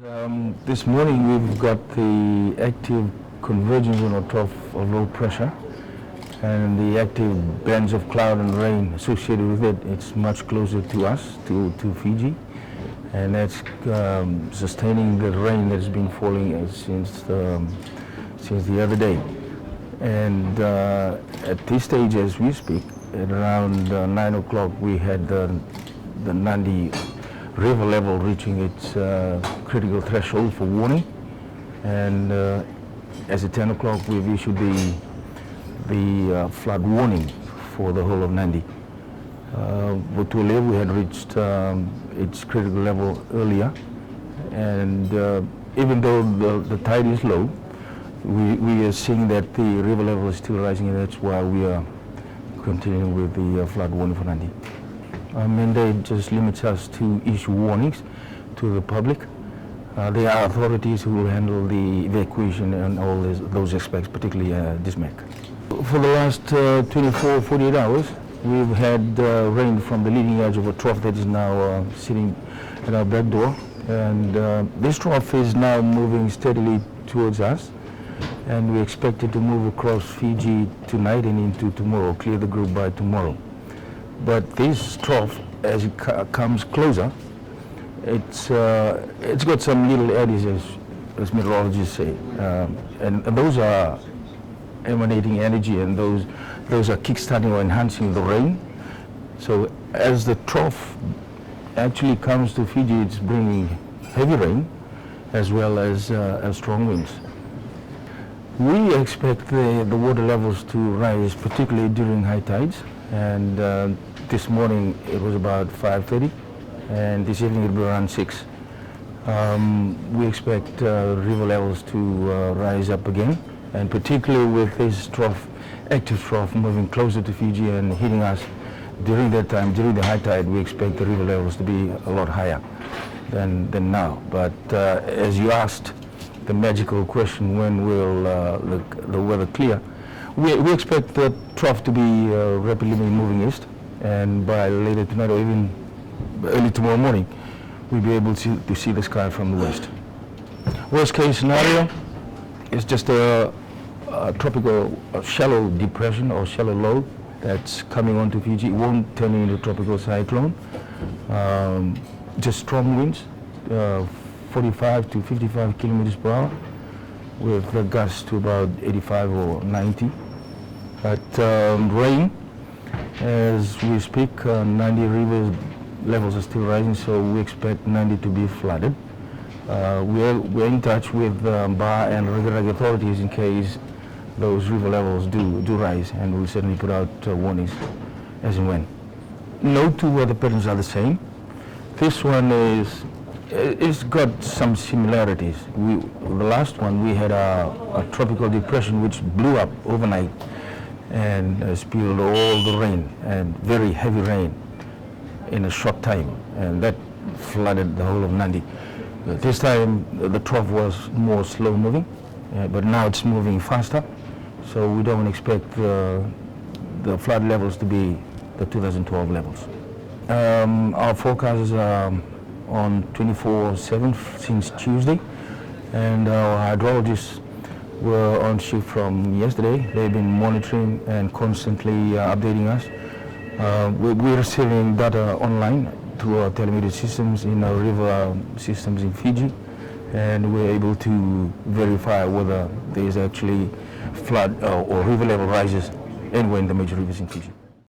This morning we've got the active convergence zone or trough of low pressure and the active bands of cloud and rain associated with it. It's much closer to us, to Fiji, and that's sustaining the rain that's been falling since the other day. And at this stage, as we speak, at around 9 o'clock, we had the Nandi river level reaching its critical threshold for warning, and as at 10 o'clock we've issued the flood warning for the whole of Nandi. Viti Levu had reached its critical level earlier, and even though the tide is low, we are seeing that the river level is still rising, and that's why we are continuing with the flood warning for Nandi. Our mandate just limits us to issue warnings to the public. There are authorities who will handle the evacuation and all those aspects, particularly DISMAC. For the last 48 hours, we've had rain from the leading edge of a trough that is now sitting at our back door. And this trough is now moving steadily towards us, and we expect it to move across Fiji tonight and into tomorrow, clear the group by tomorrow. But this trough, as it comes closer, it's got some little eddies, as meteorologists say, and those are emanating energy, and those are kickstarting or enhancing the rain. So as the trough actually comes to Fiji, it's bringing heavy rain as well as strong winds. We expect the water levels to rise, particularly during high tides, and this morning it was about 5:30, and this evening it'll be around 6. We expect river levels to rise up again, and particularly with this trough, active trough, moving closer to Fiji and hitting us during that time, during the high tide, we expect the river levels to be a lot higher than now. But as you asked the magical question, when will the weather clear? We expect the trough to be rapidly moving east, and by later tonight or even early tomorrow morning, we'll be able to see the sky from the west. Worst case scenario is just a tropical shallow depression or shallow low that's coming onto Fiji. It won't turn into a tropical cyclone. Just strong winds, 45 to 55 kilometers per hour, with the gusts to about 85 or 90. But rain, as we speak, Nandi River levels are still rising, so we expect Nandi to be flooded. We're in touch with Ba and Reg authorities in case those river levels do rise, and we'll certainly put out warnings as and when. No two weather patterns are the same. This one it's got some similarities. The last one, we had a tropical depression which blew up overnight and spilled all the rain, and very heavy rain in a short time, and that flooded the whole of Nandi. This time the trough was more slow moving, but now it's moving faster, so we don't expect the flood levels to be the 2012 levels. Our forecasts are on 24/7 since Tuesday, and our hydrologists were on shift from yesterday. They've been monitoring and constantly updating us. We're receiving data online through our telemeter systems in our river systems in Fiji, and we're able to verify whether there is actually flood or river level rises anywhere in the major rivers in Fiji.